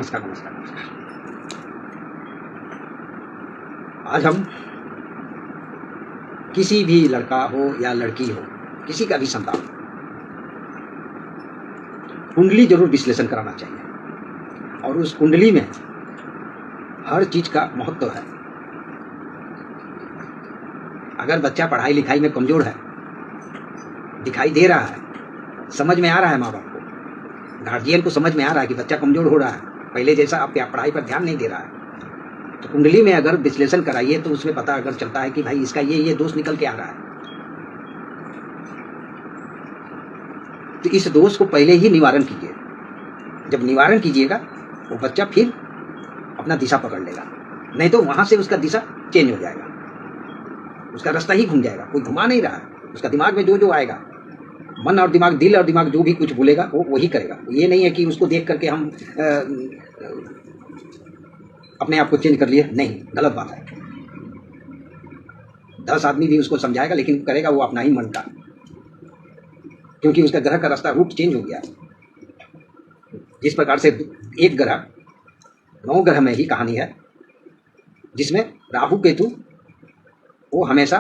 नमस्कार नमस्कार नमस्कार। आज हम किसी भी लड़का हो या लड़की हो, किसी का भी संतान, कुंडली जरूर विश्लेषण कराना चाहिए। और उस कुंडली में हर चीज का महत्व है। अगर बच्चा पढ़ाई लिखाई में कमजोर है, दिखाई दे रहा है, समझ में आ रहा है, माँ बाप को, गार्जियन को समझ में आ रहा है कि बच्चा कमजोर हो रहा है, पहले जैसा आप पढ़ाई पर ध्यान नहीं दे रहा है, तो कुंडली में अगर विश्लेषण कराइए तो उसमें पता अगर चलता है कि भाई इसका ये दोष निकल के आ रहा है, तो इस दोष को पहले ही निवारण कीजिए। जब निवारण कीजिएगा वो बच्चा फिर अपना दिशा पकड़ लेगा, नहीं तो वहां से उसका दिशा चेंज हो जाएगा, उसका रास्ता ही घूम जाएगा। कोई घुमा नहीं रहा है, उसका दिमाग में जो आएगा, मन और दिमाग, दिल और दिमाग जो भी कुछ बोलेगा वो वही करेगा। ये नहीं है कि उसको देख करके हम अपने आप को चेंज कर लिए, नहीं, गलत बात है। 10 आदमी भी उसको समझाएगा लेकिन करेगा वो अपना ही मन का, क्योंकि उसका ग्रह का रास्ता, रूट चेंज हो गया। जिस प्रकार से एक ग्रह, 9 ग्रह में ही कहानी है जिसमें राहु केतु वो हमेशा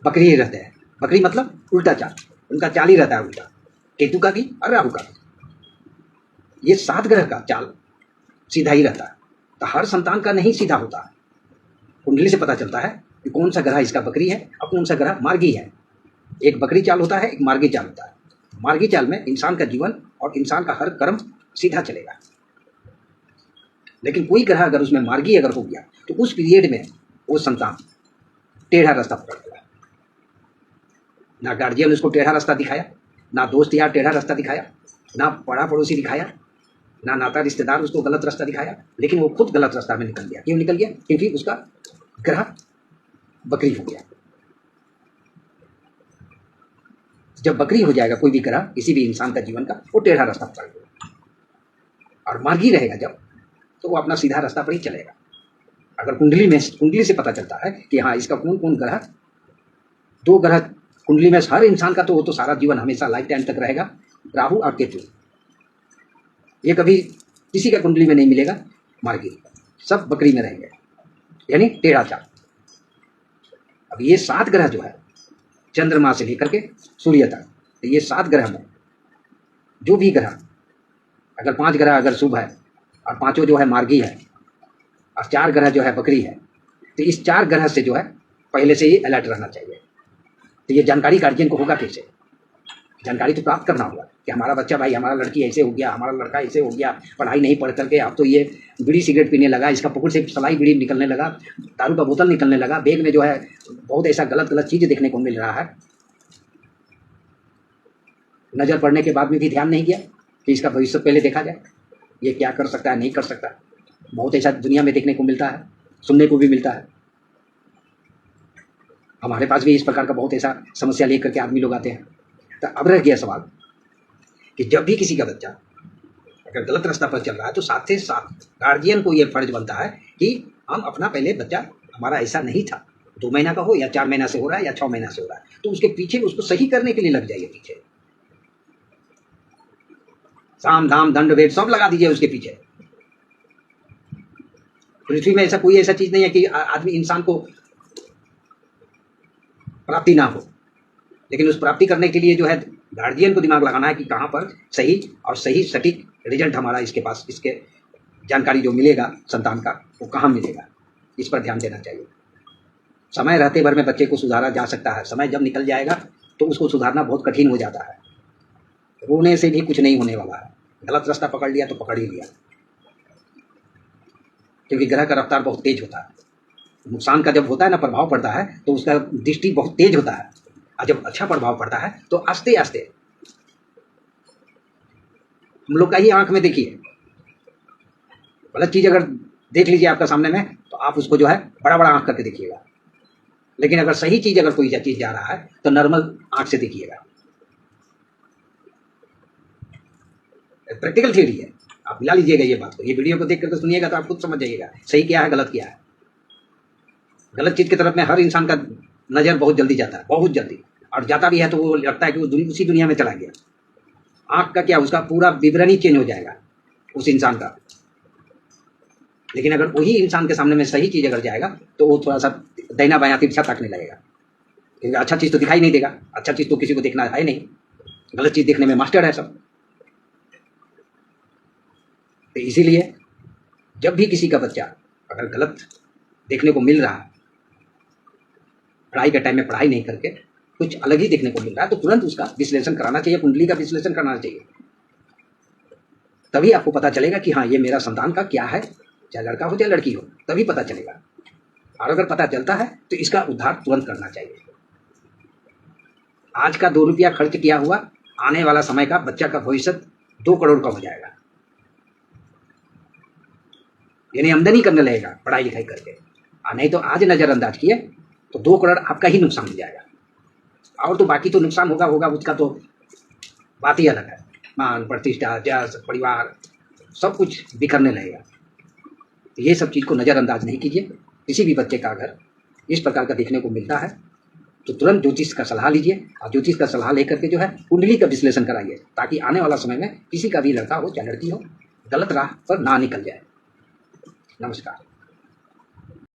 बकरी ही रहते हैं। बकरी मतलब उल्टा चाल, उनका चाल ही रहता है उल्टा, केतु का भी और राहु का भी। ये 7 ग्रह का चाल सीधा ही रहता है, तो हर संतान का नहीं सीधा होता है। कुंडली से पता चलता है कि कौन सा ग्रह इसका बकरी है और कौन सा ग्रह मार्गी है। एक बकरी चाल होता है, एक मार्गी चाल होता है। मार्गी चाल में इंसान का जीवन और इंसान का हर कर्म सीधा चलेगा, लेकिन कोई ग्रह अगर उसमें मार्गी अगर हो गया तो उस पीरियड में वो संतान टेढ़ा रास्ता पकड़ेगा। ना गार्जियन उसको टेढ़ा रास्ता दिखाया, ना दोस्त यार टेढ़ा रास्ता दिखाया, ना पड़ा पड़ोसी दिखाया, ना नाता रिश्तेदार उसको गलत रास्ता दिखाया, लेकिन वो खुद गलत रास्ता में निकल गया। क्यों निकल गया? क्योंकि उसका ग्रह बकरी हो गया। जब बकरी हो जाएगा कोई भी ग्रह किसी भी इंसान का जीवन का, वो टेढ़ा रास्ता पकड़ेगा। और मार्गी रहेगा जब, तो वो अपना सीधा रास्ता पर ही चलेगा। अगर कुंडली से पता चलता है कि हाँ इसका कौन कौन ग्रह, 2 ग्रह कुंडली में हर इंसान का, तो वो तो सारा जीवन हमेशा लाइफ टाइम तक रहेगा, राहु और केतु। ये कभी किसी का कुंडली में नहीं मिलेगा मार्गी, सब बकरी में रहेंगे, यानी टेढ़ा चाल। अब ये 7 ग्रह जो है, चंद्रमा से लेकर के सूर्य तक, तो ये 7 ग्रह में जो भी ग्रह, अगर 5 ग्रह अगर शुभ है और 5 जो है मार्गी है और 4 ग्रह जो है बकरी है, तो इस 4 ग्रह से जो है पहले से ही अलर्ट रहना चाहिए। तो ये जानकारी गार्जियन को होगा कैसे? जानकारी तो प्राप्त करना होगा कि हमारा बच्चा, भाई हमारा लड़की ऐसे हो गया, हमारा लड़का ऐसे हो गया, पढ़ाई नहीं पढ़ करके अब तो ये बीड़ी सिगरेट पीने लगा, इसका पकड़ से सलाई बीड़ी निकलने लगा, दारू का बोतल निकलने लगा, बैग में जो है बहुत ऐसा गलत गलत चीज़ देखने को मिल रहा है। नज़र पड़ने के बाद में भी ध्यान नहीं किया कि इसका भविष्य पहले देखा जाए, ये क्या कर सकता है, नहीं कर सकता। बहुत ऐसा दुनिया में देखने को मिलता है, सुनने को भी मिलता है। हमारे पास भी इस प्रकार का बहुत ऐसा समस्या लेकर के आदमी लोग आते हैं। तो अब रह गया सवाल कि जब भी किसी का बच्चा अगर गलत रास्ता पर चल रहा है, तो साथ ही साथ गार्जियन को ये फर्ज बनता है कि हम अपना, पहले बच्चा हमारा ऐसा नहीं था, 2 महीना का हो या 4 महीना से हो रहा है या 6 महीना से हो रहा है, तो उसके पीछे उसको सही करने के लिए लग जाइए। पीछे साम धाम दंड भेद सब लगा दीजिए उसके पीछे। पृथ्वी में ऐसा कोई ऐसा चीज नहीं है कि आदमी, इंसान को प्राप्ति ना हो, लेकिन उस प्राप्ति करने के लिए जो है गार्जियन को दिमाग लगाना है कि कहाँ पर सही और सही सटीक रिजल्ट हमारा इसके पास, इसके जानकारी जो मिलेगा संतान का, वो कहाँ मिलेगा, इस पर ध्यान देना चाहिए। समय रहते भर में बच्चे को सुधारा जा सकता है, समय जब निकल जाएगा तो उसको सुधारना बहुत कठिन हो जाता है। रोने से भी कुछ नहीं होने वाला है। गलत रास्ता पकड़ लिया तो पकड़ ही लिया, क्योंकि ग्रह का रफ्तार बहुत तेज होता है। नुकसान का जब होता है ना, प्रभाव पड़ता है, तो उसका दृष्टि बहुत तेज होता है, और जब अच्छा प्रभाव पड़ता है तो आस्ते आस्ते। हम लोग का ही आंख में देखिए, गलत चीज अगर देख लीजिए आपका सामने में, तो आप उसको जो है बड़ा बड़ा आंख करके देखिएगा, लेकिन अगर सही चीज अगर कोई चीज जा रहा है तो नॉर्मल आंख से देखिएगा। प्रैक्टिकल थियरी है, आप मिला लीजिएगा ये बात को, ये वीडियो को देख करके सुनिएगा तो आप खुद समझ जाइएगा सही क्या है, गलत क्या है। गलत चीज की तरफ में हर इंसान का नजर बहुत जल्दी जाता है, बहुत जल्दी, और जाता भी है तो वो लगता है कि वो उसी दुनिया में चला गया। आंख का क्या, उसका पूरा विवरण ही चेंज हो जाएगा उस इंसान का। लेकिन अगर वही इंसान के सामने में सही चीज़ अगर जाएगा तो वो थोड़ा सा दाहिना बायां तिरछा ताकने लगेगा, क्योंकि अच्छा चीज़ तो दिखाई नहीं देगा, अच्छा चीज़ तो किसी को देखना है नहीं, गलत चीज़ देखने में मास्टर है सब। तो इसीलिए जब भी किसी का बच्चा अगर गलत देखने को मिल रहा है, पढ़ाई के टाइम में पढ़ाई नहीं करके कुछ अलग ही देखने को मिल रहा है, तो तुरंत उसका विश्लेषण कराना चाहिए, कुंडली का विश्लेषण कराना चाहिए। तभी आपको पता चलेगा कि हाँ ये मेरा संतान का क्या है, चाहे लड़का हो चाहे लड़की हो, तभी पता चलेगा। और अगर पता चलता है तो इसका उद्धार तुरंत करना चाहिए। आज का 2 रुपया खर्च किया हुआ आने वाला समय का बच्चा का भविष्य 2 करोड़ का हो जाएगा, यानी आमदनी करने लगेगा पढ़ाई लिखाई करके। और नहीं तो आज नजरअंदाज किए तो 2 करोड़ आपका ही नुकसान हो जाएगा, और तो बाकी तो नुकसान होगा होगा, उसका तो बात ही अलग है। मान प्रतिष्ठा जस परिवार सब कुछ बिखरने लगेगा। तो ये सब चीज़ को नज़रअंदाज नहीं कीजिए। किसी भी बच्चे का अगर इस प्रकार का देखने को मिलता है तो तुरंत ज्योतिष का सलाह लीजिए, और ज्योतिष का सलाह लेकर के जो है कुंडली का विश्लेषण कराइए, ताकि आने वाला समय में किसी का भी लड़का हो चाहे लड़की हो गलत राह पर ना निकल जाए। नमस्कार।